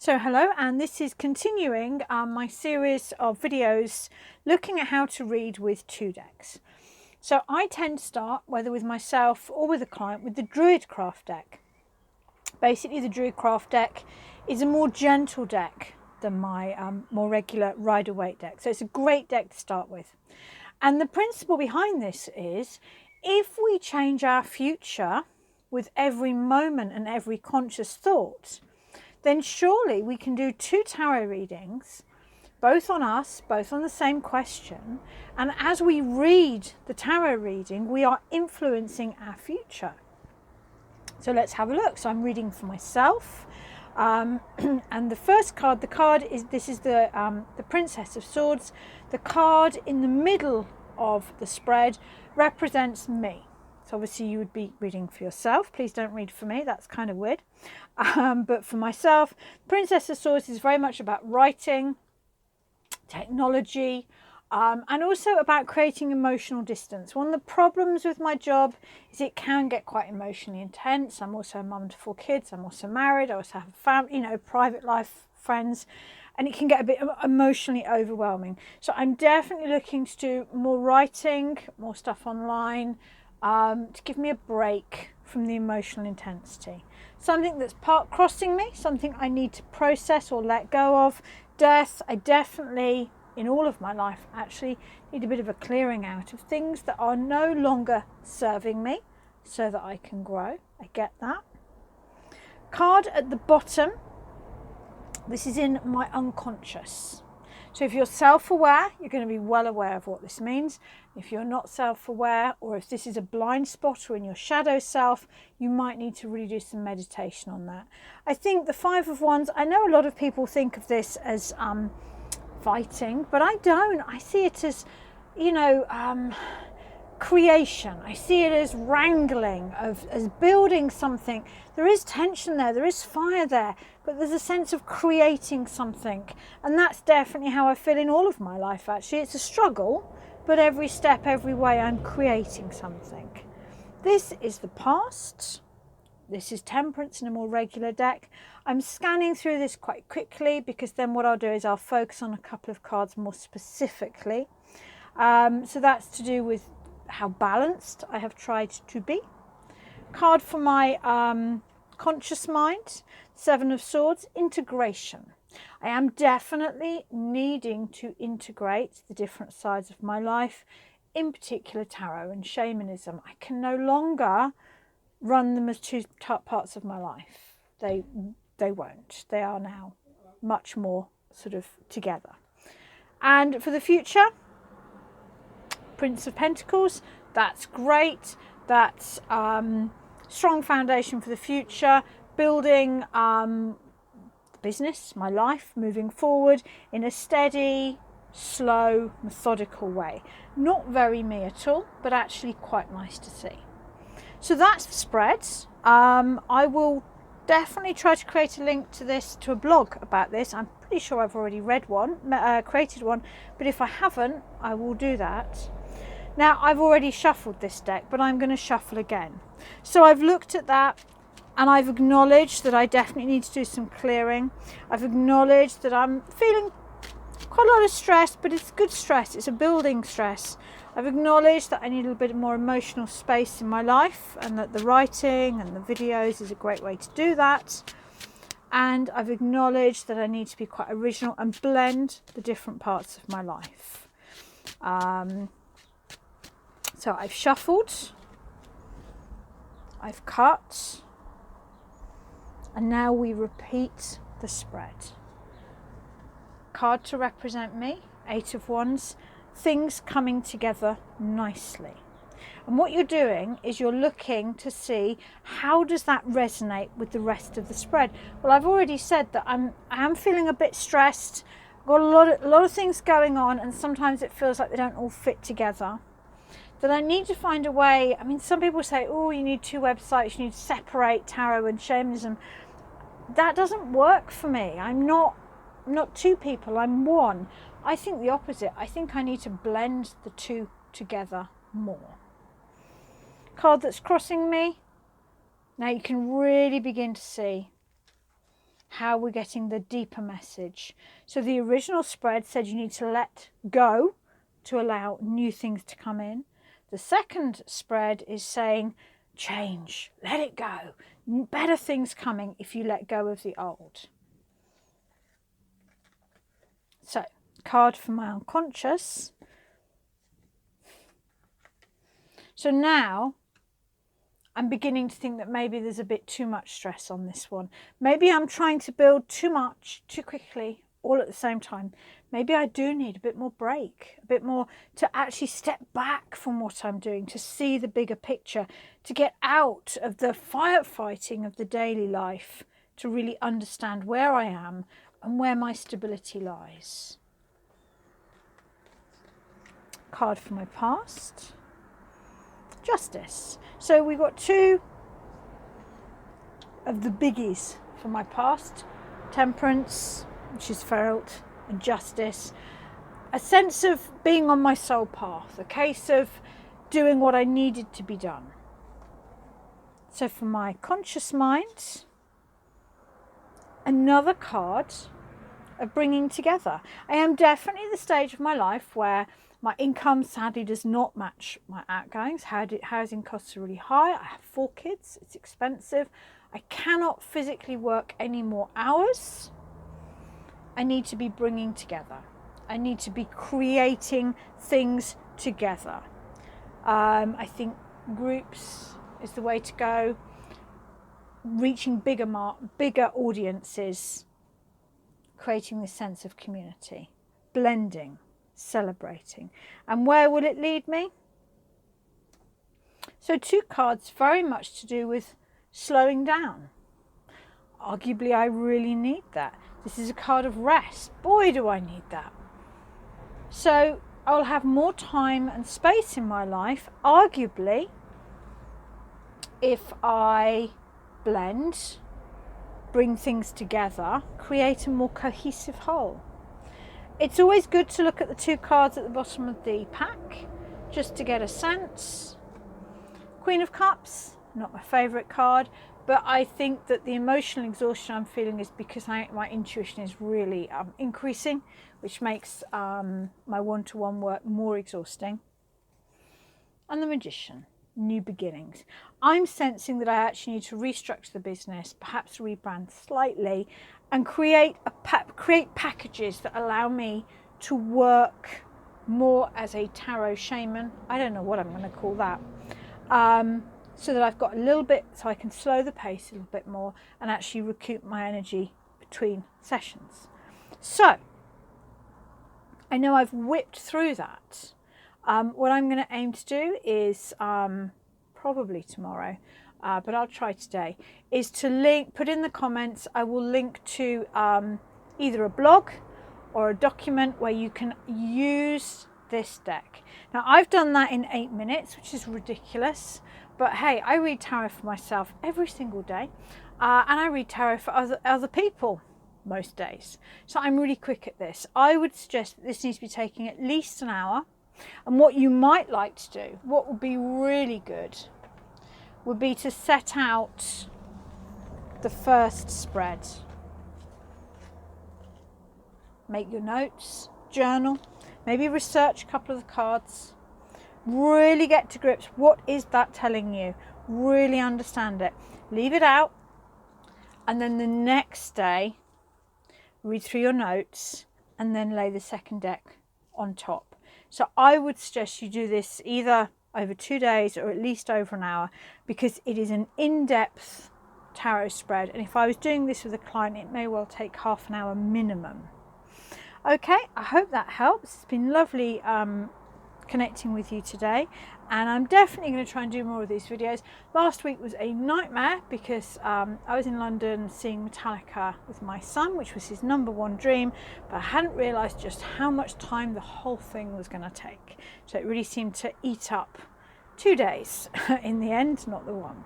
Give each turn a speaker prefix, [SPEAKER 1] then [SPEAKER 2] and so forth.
[SPEAKER 1] So hello, and this is continuing my series of videos looking at how to read with two decks. So I tend to start, whether with myself or with a client, with the Druidcraft deck. Basically the Druidcraft deck is a more gentle deck than my more regular rider-waite deck. So it's a great deck to start with. And the principle behind this is, if we change our future with every moment and every conscious thought, then surely we can do two tarot readings, both on us, both on the same question. And as we read the tarot reading, we are influencing our future. So let's have a look. So I'm reading for myself. And the first card, this is the Princess of Swords. The card in the middle of the spread represents me. So obviously you would be reading for yourself. Please don't read for me. That's kind of weird. But for myself, Princess of Swords is very much about writing, technology, and also about creating emotional distance. One of the problems with my job is it can get quite emotionally intense. I'm also a mum to 4 kids. I'm also married. I also have a family, private life, friends, and it can get a bit emotionally overwhelming. So I'm definitely looking to do more writing, more stuff online, to give me a break from the emotional intensity. Something that's part crossing me, something I need to process or let go of. Death, I definitely, in all of my life actually, need a bit of a clearing out of things that are no longer serving me so that I can grow. I get that. Card at the bottom, this is in my unconscious. So if you're self-aware, you're going to be well aware of what this means. If you're not self-aware, or if this is a blind spot or in your shadow self, you might need to really do some meditation on that. I think the Five of Wands, I know a lot of people think of this as fighting, but I don't. I see it as, creation. I see it as wrangling, as building something. There is tension there, there is fire there, but there's a sense of creating something. And that's definitely how I feel in all of my life, actually. It's a struggle, but every step, every way, I'm creating something. This is the past. This is Temperance in a more regular deck. I'm scanning through this quite quickly because then what I'll do is I'll focus on a couple of cards more specifically. So that's to do with how balanced I have tried to be. Card for my conscious mind, Seven of Swords, integration. I am definitely needing to integrate the different sides of my life, in particular tarot and shamanism. I can no longer run them as two parts of my life. They won't. They are now much more sort of together. And for the future, Prince of Pentacles, that's great. That's strong foundation for the future, building business, my life, moving forward in a steady, slow, methodical way. Not very me at all, but actually quite nice to see. So that's the spreads. I will definitely try to create a link to this, to a blog about this. I'm pretty sure I've already created one, but if I haven't, I will do that. Now, I've already shuffled this deck, but I'm going to shuffle again. So I've looked at that and I've acknowledged that I definitely need to do some clearing. I've acknowledged that I'm feeling quite a lot of stress, but it's good stress. It's a building stress. I've acknowledged that I need a little bit more emotional space in my life, and that the writing and the videos is a great way to do that. And I've acknowledged that I need to be quite original and blend the different parts of my life. So I've shuffled, I've cut, and now we repeat the spread. Card to represent me, Eight of Wands, things coming together nicely. And what you're doing is you're looking to see, how does that resonate with the rest of the spread? Well, I've already said that I am feeling a bit stressed, got a lot of things going on, and sometimes it feels like they don't all fit together. That I need to find a way. I mean, some people say, oh, you need 2 websites, you need to separate tarot and shamanism. That doesn't work for me. I'm not 2 people, I'm 1. I think the opposite. I think I need to blend the 2 together more. Card that's crossing me. Now you can really begin to see how we're getting the deeper message. So the original spread said you need to let go to allow new things to come in. The second spread is saying change, let it go. Better things coming if you let go of the old. So, card for my unconscious. So now I'm beginning to think that maybe there's a bit too much stress on this one. Maybe I'm trying to build too much, too quickly, all at the same time. Maybe I do need a bit more break, a bit more to actually step back from what I'm doing, to see the bigger picture, to get out of the firefighting of the daily life, to really understand where I am and where my stability lies. Card for my past. Justice. So we've got two of the biggies for my past. Temperance, which is felt, and justice. A sense of being on my soul path. A case of doing what I needed to be done. So for my conscious mind, another card of bringing together. I am definitely at the stage of my life where my income sadly does not match my outgoings. Housing costs are really high. I have 4 kids. It's expensive. I cannot physically work any more hours. I need to be bringing together. I need to be creating things together. I think groups is the way to go. Reaching bigger audiences. Creating this sense of community. Blending. Celebrating. And where will it lead me? So 2 cards very much to do with slowing down. Arguably I really need that. This is a card of rest. Boy, do I need that. So I'll have more time and space in my life, arguably, if I blend, bring things together, create a more cohesive whole. It's always good to look at the 2 cards at the bottom of the pack, just to get a sense. Queen of Cups, not my favourite card, but I think that the emotional exhaustion I'm feeling is because my intuition is really increasing, which makes my one-to-one work more exhausting. And the Magician, new beginnings. I'm sensing that I actually need to restructure the business, perhaps rebrand slightly, and create packages that allow me to work more as a tarot shaman. I don't know what I'm going to call that. So that I've got a little bit, so I can slow the pace a little bit more and actually recoup my energy between sessions. So, I know I've whipped through that. What I'm going to aim to do is, probably tomorrow, but I'll try today, is to put in the comments, I will link to either a blog or a document where you can use this deck. Now I've done that in 8 minutes, which is ridiculous, but hey, I read tarot for myself every single day, and I read tarot for other people most days. So I'm really quick at this. I would suggest that this needs to be taking at least an hour, and what you might like to do, what would be really good, would be to set out the first spread. Make your notes, journal, maybe research a couple of the cards, really get to grips. What is that telling you? Really understand it. Leave it out, and then the next day, read through your notes, and then lay the second deck on top. So I would suggest you do this either over 2 days or at least over an hour, because it is an in-depth tarot spread. And if I was doing this with a client, it may well take half an hour minimum. Okay, I hope that helps. It's been lovely connecting with you today, and I'm definitely going to try and do more of these videos. Last week was a nightmare because I was in London seeing Metallica with my son, which was his #1 dream, but I hadn't realised just how much time the whole thing was going to take. So it really seemed to eat up 2 days in the end, not the one.